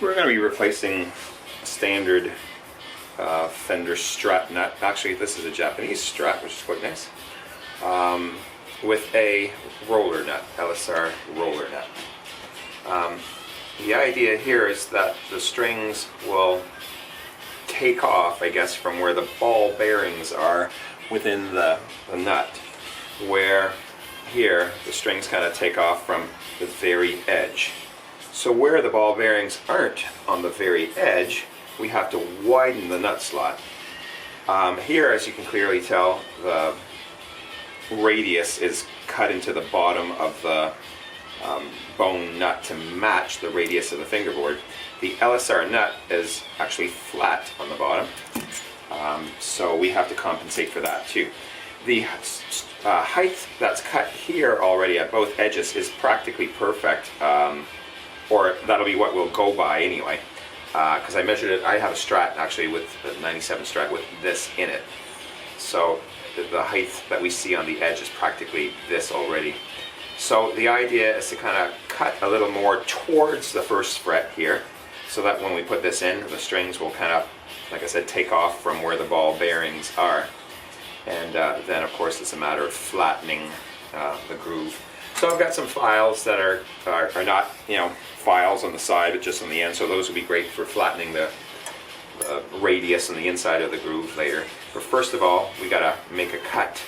We're going to be replacing standard Fender Strat nut. Actually, this is a Japanese Strat, which is quite nice, with a roller nut, LSR roller nut. The idea here is that the strings will take off, I guess, from where the ball bearings are within the nut, where here the strings kind of take off from the very edge. So where the ball bearings aren't on the very edge, we have to widen the nut slot. Here, as you can clearly tell, the radius is cut into the bottom of the bone nut to match the radius of the fingerboard. The LSR nut is actually flat on the bottom, so we have to compensate for that too. The height that's cut here already at both edges is practically perfect, or that'll be what we'll go by anyway, because I measured it. I have a Strat actually with the 97 Strat with this in it, so the height that we see on the edge is practically this already. So the idea is to kind of cut a little more towards the first fret here, so that when we put this in, the strings will kind of, like I said, take off from where the ball bearings are. And then of course it's a matter of flattening the groove. So I've got some files that are not, you know, files on the side, but just on the end, so those would be great for flattening the radius on the inside of the groove later. But first of all, we got to make a cut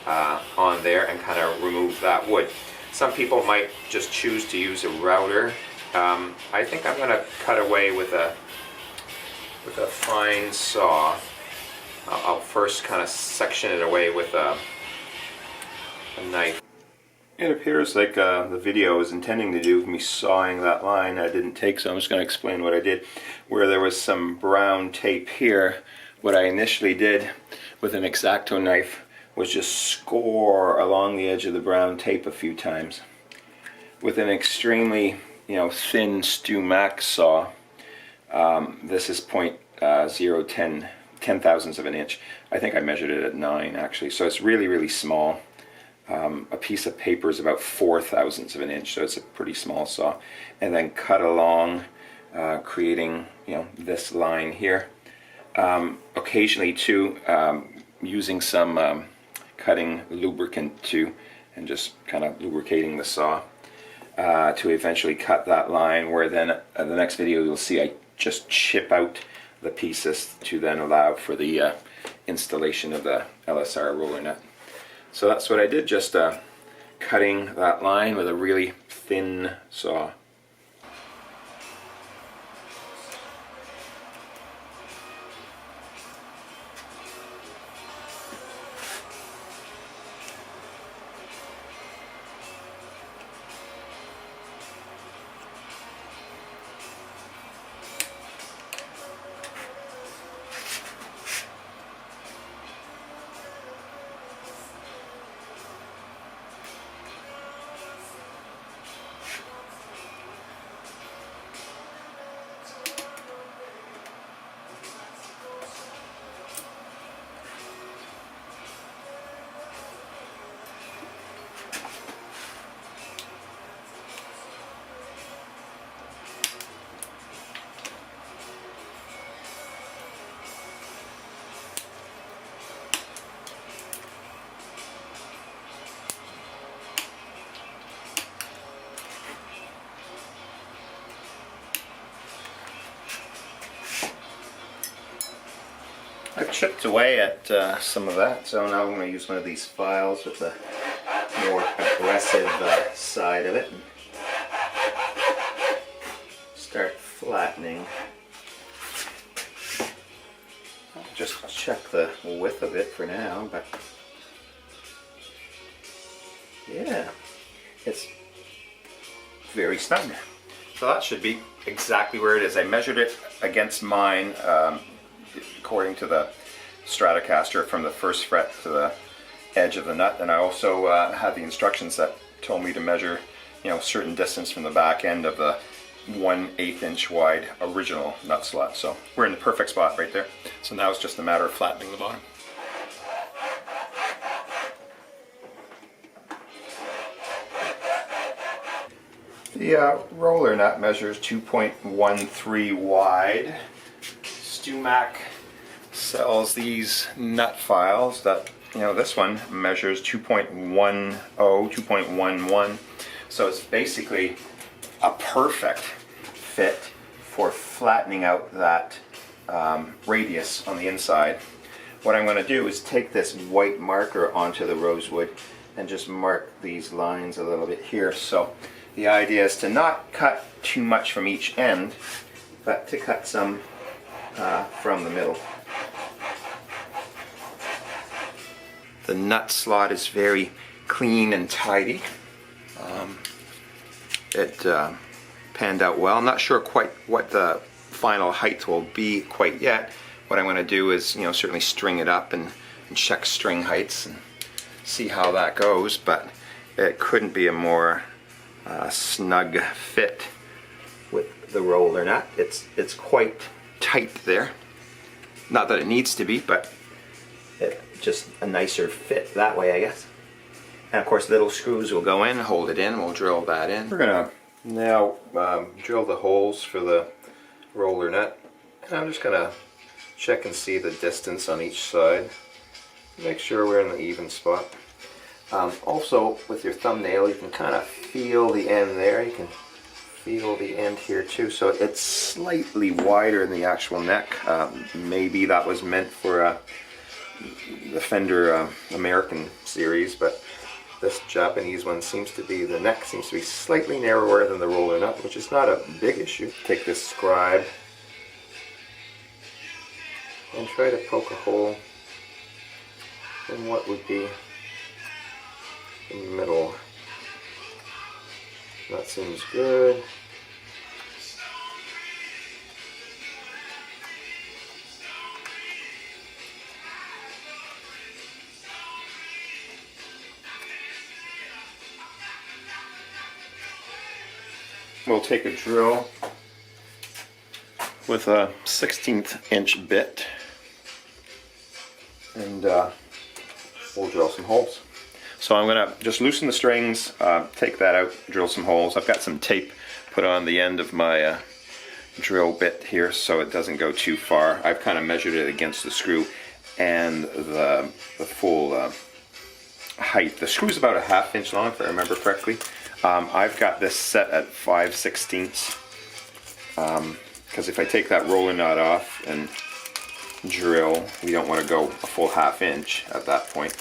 on there and kind of remove that wood. Some people might just choose to use a router. I think I'm going to cut away with a fine saw. I'll first kind of section it away with a knife. It appears like the video was intending to do me sawing that line. I didn't take, so I'm just going to explain what I did. Where there was some brown tape here, what I initially did with an X-Acto knife was just score along the edge of the brown tape a few times. With an extremely, you know, thin Stu Max saw, this is 0.010 thousandths of an inch. I think I measured it at 9 actually, so it's really, really small. A piece of paper is about 4 thousandths of an inch, so it's a pretty small saw. And then cut along, creating, you know, this line here. Occasionally too, using some cutting lubricant too, and just kind of lubricating the saw to eventually cut that line, where then in the next video you'll see I just chip out the pieces to then allow for the installation of the LSR roller nut. So that's what I did, just cutting that line with a really thin saw. I've chipped away at some of that, so now I'm going to use one of these files with the more aggressive side of it and start flattening. I'll just check the width of it for now, but yeah, it's very snug. So that should be exactly where it is. I measured it against mine, according to the Stratocaster, from the first fret to the edge of the nut, and I also had the instructions that told me to measure, you know, a certain distance from the back end of the 1/8 inch wide original nut slot. So we're in the perfect spot right there. So now it's just a matter of flattening the bottom. The roller nut measures 2.13 wide. StewMac sells these nut files that, you know, this one measures 2.10, 2.11. So it's basically a perfect fit for flattening out that radius on the inside. What I'm going to do is take this white marker onto the rosewood and just mark these lines a little bit here. So the idea is to not cut too much from each end, but to cut some from the middle. The nut slot is very clean and tidy. It panned out well. I'm not sure quite what the final height will be quite yet. What I'm going to do is, you know, certainly string it up and check string heights and see how that goes, but it couldn't be a more snug fit with the roller nut. It's quite tight there. Not that it needs to be, but it's just a nicer fit that way, I guess. And of course, little screws will go in, hold it in, and we'll drill that in. We're gonna now drill the holes for the roller nut, and I'm just gonna check and see the distance on each side. Make sure we're in the even spot. Also, with your thumbnail, you can kind of feel the end there. You can feel the end here too. So it's slightly wider than the actual neck. Maybe that was meant for the Fender American series, but this Japanese one seems to be, the neck seems to be slightly narrower than the roller nut, which is not a big issue. Take this scribe and try to poke a hole in what would be the middle. That seems good. We'll take a drill with a 1/16 inch bit and we'll drill some holes. So I'm going to just loosen the strings, take that out, drill some holes. I've got some tape put on the end of my drill bit here so it doesn't go too far. I've kind of measured it against the screw and the full height. The screw's about a 1/2 inch long, if I remember correctly. I've got this set at 5/16 because if I take that roller nut off and drill, we don't want to go a full 1/2 inch at that point.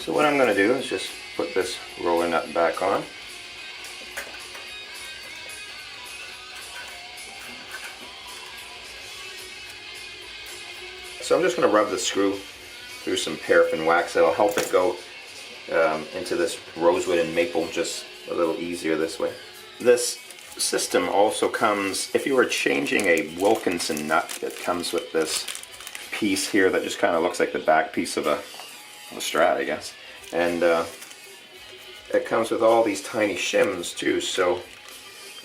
So what I'm going to do is just put this roller nut back on. So I'm just going to rub the screw through some paraffin wax. That'll help it go into this rosewood and maple just a little easier this way. This system also comes, if you were changing a Wilkinson nut, it comes with this piece here that just kind of looks like the back piece of a Strat, I guess. And it comes with all these tiny shims too, so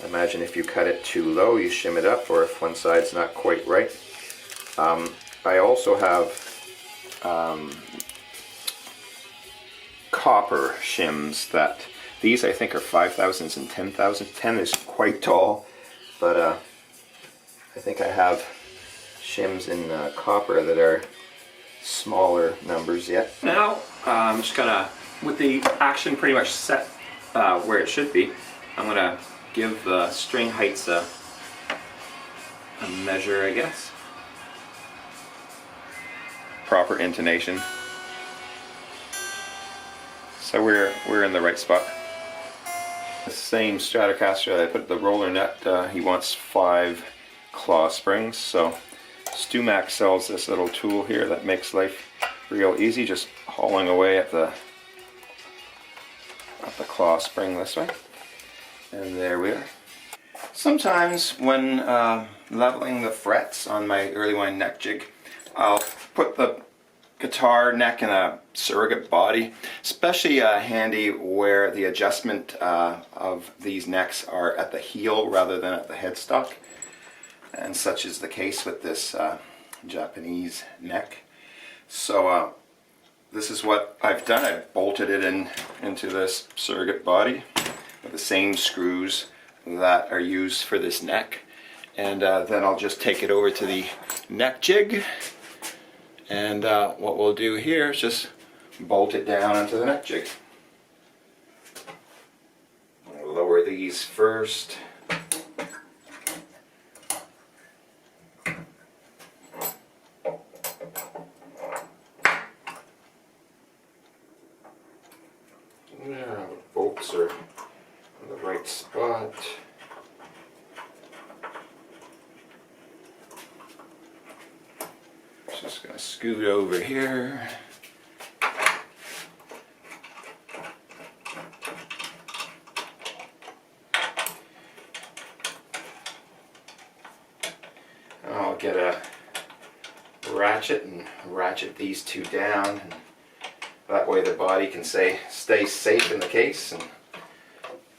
imagine if you cut it too low, you shim it up, or if one side's not quite right. I also have copper shims that, these I think are 5,000s and 10,000. 10 is quite tall, but I think I have shims in copper that are smaller numbers yet. Now I'm just gonna, with the action pretty much set where it should be, I'm gonna give the string heights a measure, I guess. Proper intonation. So we're in the right spot. The same Stratocaster that I put the roller nut, he wants 5 claw springs, so StewMac sells this little tool here that makes life real easy, just hauling away at the claw spring this way. And there we are. Sometimes when leveling the frets on my early wine neck jig, I'll put the guitar neck in a surrogate body, especially handy where the adjustment of these necks are at the heel rather than at the headstock. and such is the case with this Japanese neck. So this is what I've done. I've bolted it into this surrogate body with the same screws that are used for this neck, and then I'll just take it over to the neck jig, and what we'll do here is just bolt it down into the neck jig. We'll lower these first. Yeah, the bolts are in the right spot. Just going to scoot over here. I'll get a ratchet and ratchet these two down, and that way the body can stay safe in the case,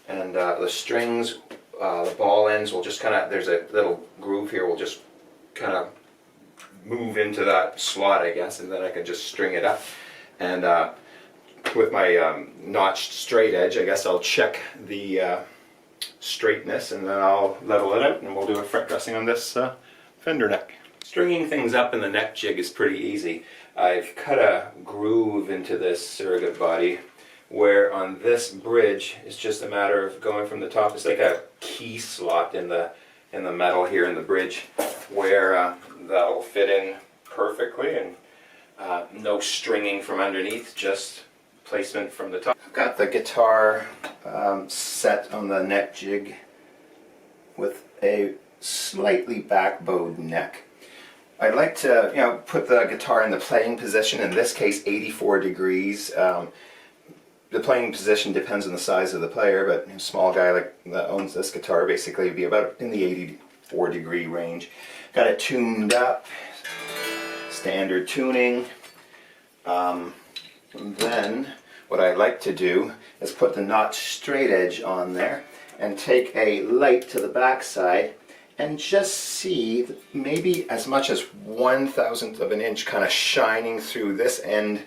and the strings, the ball ends will just kind of, there's a little groove here, will just kind of move into that slot, I guess, and then I can just string it up. And with my notched straight edge, I guess I'll check the straightness, and then I'll level it out, and we'll do a fret dressing on this Fender neck. Stringing things up in the neck jig is pretty easy. I've cut a groove into this surrogate body where on this bridge it's just a matter of going from the top. It's like a key slot in the metal here in the bridge where that'll fit in perfectly, and no stringing from underneath, just placement from the top. I've got the guitar set on the neck jig with a slightly back-bowed neck. I like to, put the guitar in the playing position, in this case 84 degrees. The playing position depends on the size of the player, but a small guy like that owns this guitar basically would be about in the 84 degree range. Got it tuned up, standard tuning. And then what I like to do is put the notch straight edge on there and take a light to the back side and just see maybe as much as 1/1000th of an inch kind of shining through this end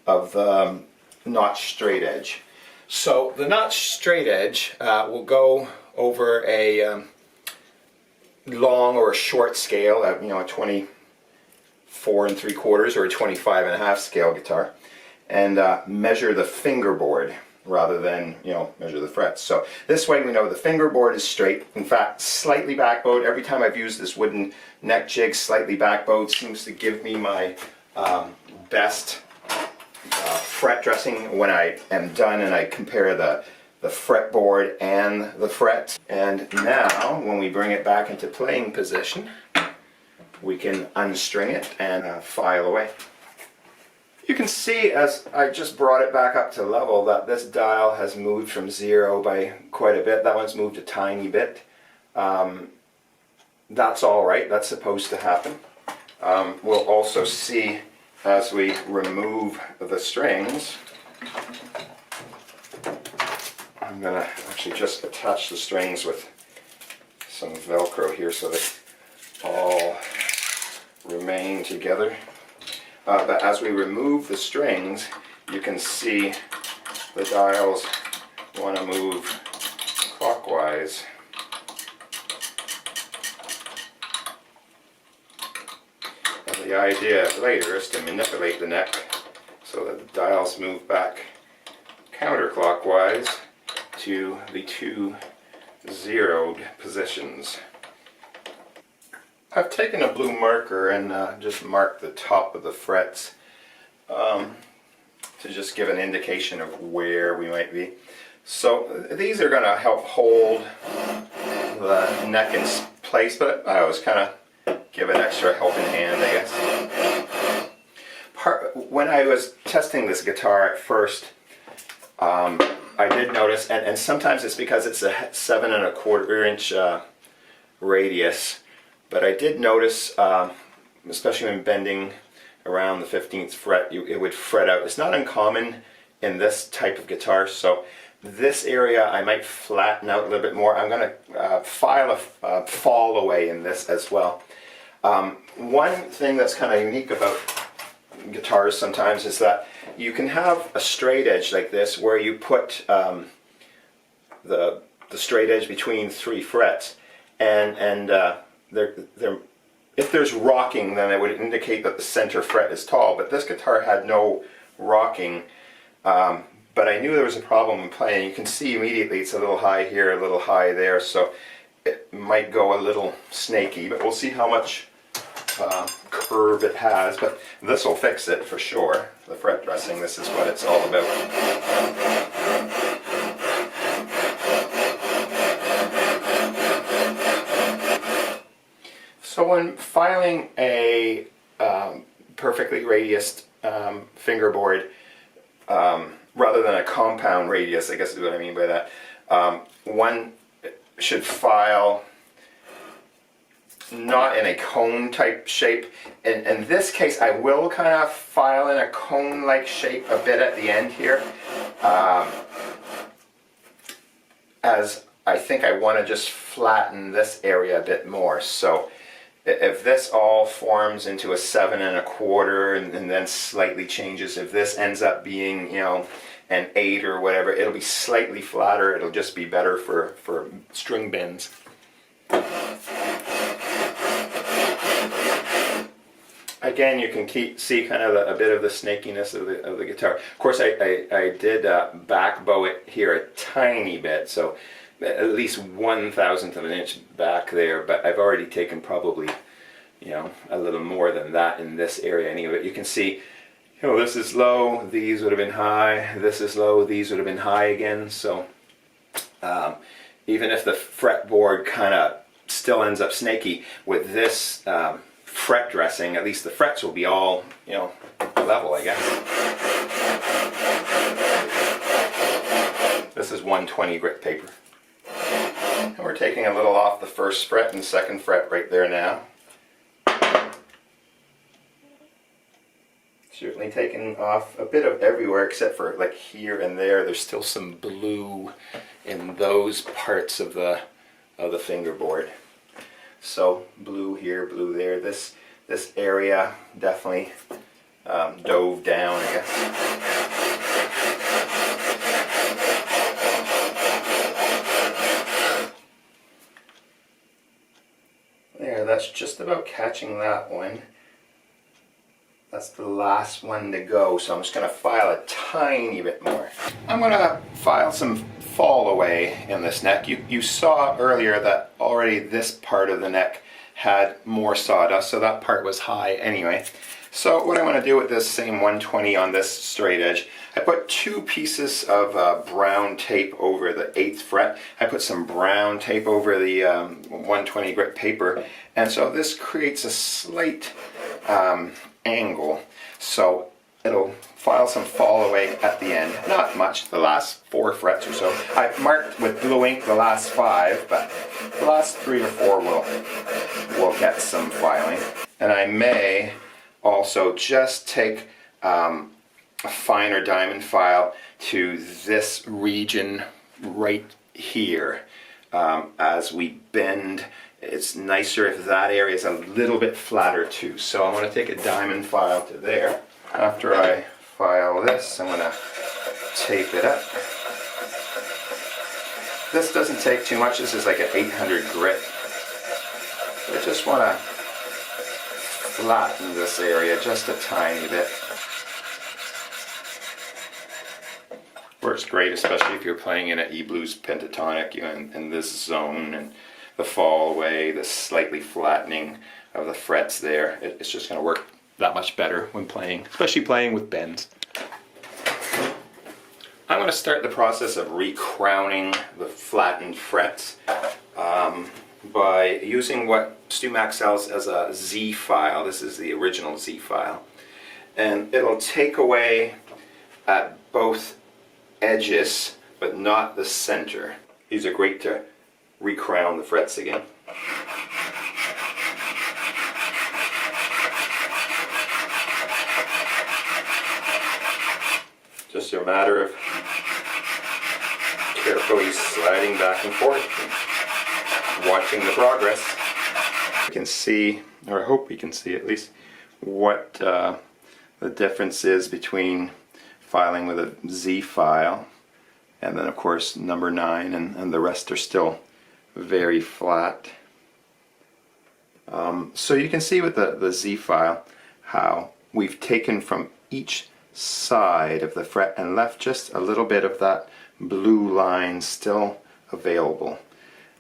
of the notch straight edge. So the notch straight edge will go over a long or a short scale, a 24 3/4 or a 25.5 scale guitar, and measure the fingerboard rather than measure the frets. So this way we know the fingerboard is straight. In fact, slightly backbowed. Every time I've used this wooden neck jig, slightly backbowed seems to give me my best fret dressing when I am done and I compare the fretboard and the frets. And now when we bring it back into playing position, we can unstring it and file away. You can see as I just brought it back up to level that this dial has moved from 0 by quite a bit. That one's moved a tiny bit. That's all right. That's supposed to happen. We'll also see as we remove the strings. I'm going to actually just attach the strings with some Velcro here so they all remain together. But as we remove the strings, you can see the dials want to move clockwise. And the idea later is to manipulate the neck so that the dials move back counterclockwise to the two zeroed positions. I've taken a blue marker and just marked the top of the frets to just give an indication of where we might be. So these are going to help hold the neck in place, but I always kind of give an extra helping hand, I guess. When I was testing this guitar at first, I did notice, and sometimes it's because it's a 7 1/4 inch radius, but I did notice, especially when bending around the 15th fret, it would fret out. It's not uncommon in this type of guitar, so this area I might flatten out a little bit more. I'm going to file a fall away in this as well. One thing that's kind of unique about guitars sometimes is that you can have a straight edge like this where you put the straight edge between 3 frets, and if there's rocking, then it would indicate that the center fret is tall, but this guitar had no rocking, but I knew there was a problem in playing. You can see immediately it's a little high here, a little high there, so it might go a little snaky, but we'll see how much curve it has, but this will fix it for sure. The fret dressing, this is what it's all about. So when filing a perfectly radiused fingerboard, rather than a compound radius, I guess is what I mean by that, one should file not in a cone type shape. In this case, I will kind of file in a cone like shape a bit at the end here, as I think I want to just flatten this area a bit more. So if this all forms into a 7 1/4 and then slightly changes, if this ends up being, you know, an 8 or whatever, it'll be slightly flatter. It'll just be better for string bends. Again, you can see kind of a bit of the snakiness of the guitar. Of course, I did back bow it here a tiny bit, so at least 1/1000th of an inch back there, but I've already taken probably, you know, a little more than that in this area anyway. You can see, you know, this is low, these would have been high, this is low, these would have been high again, so even if the fretboard kind of still ends up snaky, with this fret dressing, at least the frets will be all, you know, level, I guess. This is 120 grit paper. And we're taking a little off the 1st fret and 2nd fret right there now. Certainly taking off a bit of everywhere except for like here and there. There's still some blue in those parts of the fingerboard. So blue here, blue there. This area definitely dove down, I guess. There, that's just about catching that one. That's the last one to go, so I'm just going to file a tiny bit more. I'm going to file some fall away in this neck. You saw earlier that already this part of the neck had more sawdust, so that part was high anyway. So what I want to do with this same 120 on this straight edge, I put 2 pieces of brown tape over the 8th fret. I put some brown tape over the 120 grit paper, and so this creates a slight angle, so it'll file some fall away at the end. Not much, the last 4 frets or so. I marked with blue ink the last 5, but the last 3 or 4 will get some filing. And I may also just take a finer diamond file to this region right here. As we bend, it's nicer if that area is a little bit flatter too. So I'm going to take a diamond file to there. After I file this, I'm going to tape it up. This doesn't take too much. This is like an 800 grit. I just want to flatten this area just a tiny bit. Works great, especially if you're playing in an E-blues pentatonic, you know, in this zone, and the fall away, the slightly flattening of the frets there. It's just going to work that much better when playing, especially playing with bends. I'm going to start the process of recrowning the flattened frets by using what StewMac sells as a Z file. This is the original Z file. And it'll take away at both edges, but not the center. These are great to recrown the frets again. Just a matter of carefully sliding back and forth, watching the progress. You can see, or I hope you can see at least, what the difference is between filing with a Z file and then of course number 9, and the rest are still very flat. So you can see with the Z file how we've taken from each side of the fret and left just a little bit of that blue line still available.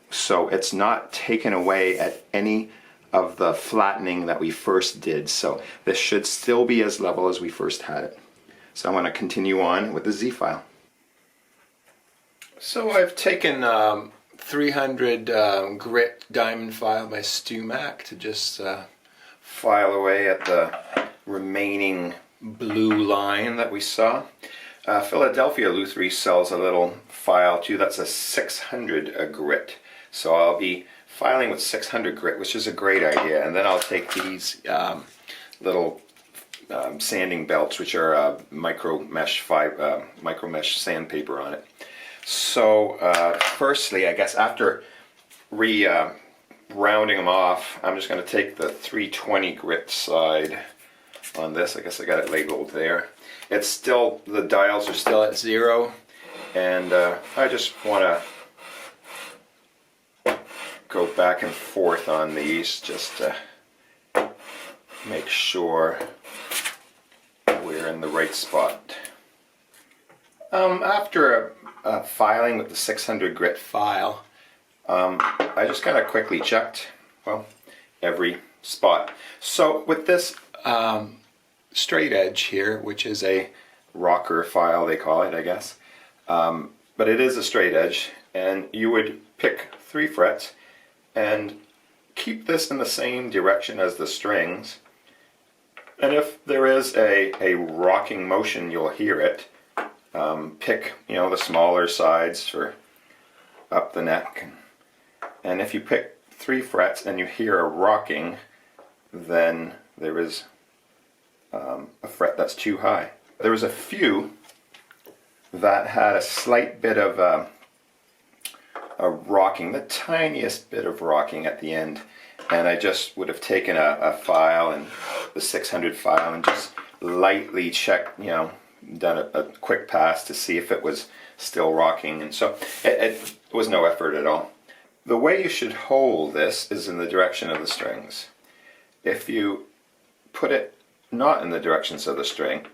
So it's not taken away at any of the flattening that we first did. So this should still be as level as we first had it. So I'm going to continue on with the Z file. So I've taken 300 grit diamond file by StewMac to just file away at the remaining blue line that we saw. Philadelphia Lutherie sells a little file too that's a 600 grit. So I'll be filing with 600 grit, which is a great idea. And then I'll take these little sanding belts, which are micro mesh sandpaper on it. So firstly, I guess after rounding them off, I'm just going to take the 320 grit side on this. I guess I got it labeled there. It's still, the dials are still at 0, and I just want to go back and forth on these just to make sure we're in the right spot. After filing with the 600 grit file, I just kind of quickly checked, well, every spot. So with this straight edge here, which is a rocker file they call it, I guess, but it is a straight edge, and you would pick 3 frets and keep this in the same direction as the strings, and if there is a rocking motion, you'll hear it. Pick, the smaller sides for up the neck, and if you pick 3 frets and you hear a rocking, then there is a fret that's too high. There was a few that had a slight bit of a rocking, the tiniest bit of rocking at the end, and I just would have taken a file, and the 600 file, and just lightly checked, done a quick pass to see if it was still rocking, and so it was no effort at all. The way you should hold this is in the direction of the strings. If you put it not in the directions of the string,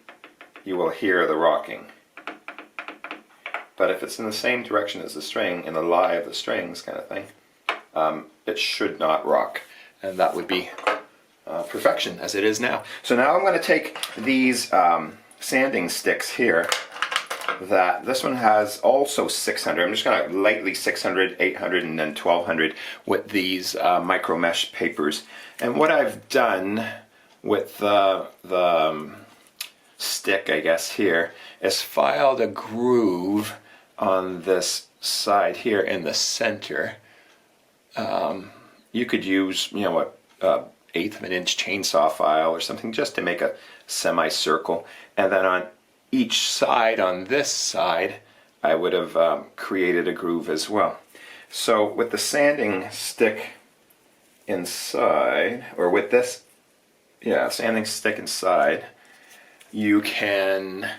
you will hear the rocking. But if it's in the same direction as the string, in the lie of the strings kind of thing, it should not rock, and that would be perfection as it is now. So now I'm going to take these sanding sticks here, that this one has also 600. I'm just going to lightly 600, 800, and then 1200 with these micro mesh papers. And what I've done with the stick, I guess, here, is filed a groove on this side here in the center. You could use, a 1/8 of an inch chainsaw file or something just to make a semicircle, and then on each side, on this side, I would have created a groove as well. So with the sanding stick inside, or with this sanding stick inside, you can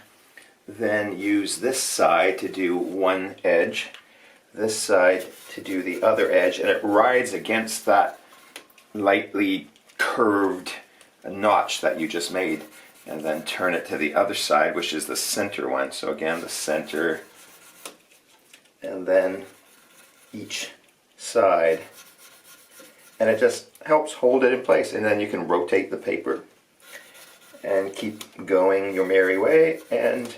then use this side to do one edge, this side to do the other edge, and it rides against that lightly curved notch that you just made, and then turn it to the other side, which is the center one. So again, the center, and then each side, and it just helps hold it in place, and then you can rotate the paper and keep going your merry way and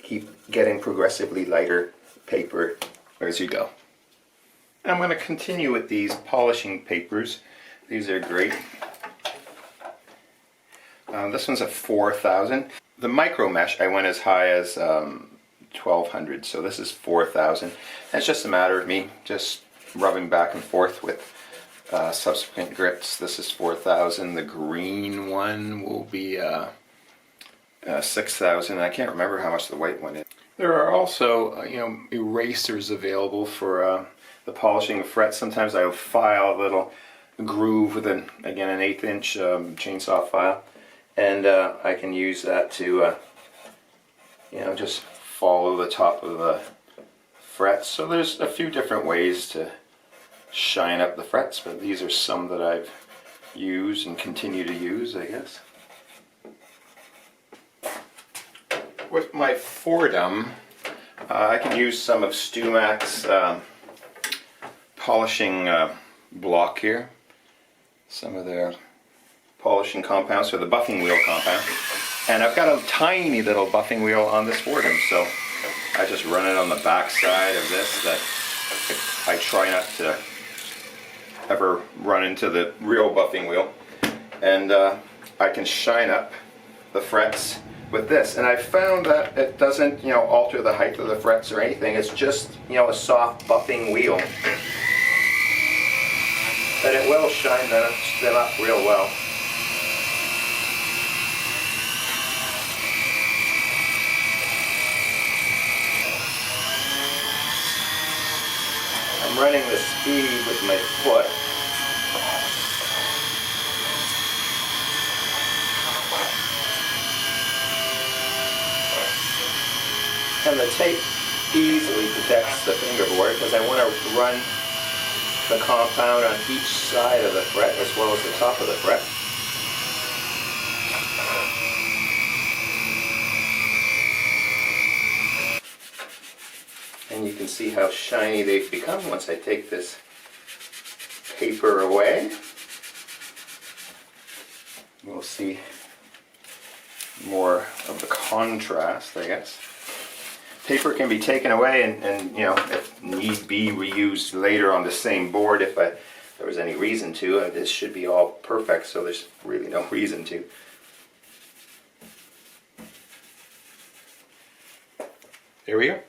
keep getting progressively lighter paper as you go. I'm going to continue with these polishing papers. These are great. This one's a 4000. The micro mesh, I went as high as 1200, so this is 4000. It's just a matter of me just rubbing back and forth with subsequent grits. This is 4000. The green one will be 6000. I can't remember how much the white one is. There are also, erasers available for the polishing of frets. Sometimes I'll file a little groove with an 1/8 inch chainsaw file, and I can use that to, just follow the top of the frets. So there's a few different ways to shine up the frets, but these are some that I've used and continue to use, I guess. With my Fordham, I can use some of StewMac's polishing block here. Some of their polishing compounds, or the buffing wheel compound. And I've got a tiny little buffing wheel on this Fordham, so I just run it on the back side of this. That I try not to ever run into the real buffing wheel. And I can shine up the frets with this, and I found that it doesn't, alter the height of the frets or anything. It's just, a soft buffing wheel, but it will shine them up real well. I'm running the speed with my foot. And the tape easily protects the fingerboard because I want to run the compound on each side of the fret as well as the top of the fret. And you can see how shiny they've become once I take this paper away. We'll see more of the contrast, I guess. Paper can be taken away and if need be, reused later on the same board if there was any reason to. This should be all perfect, so there's really no reason to. Here we go.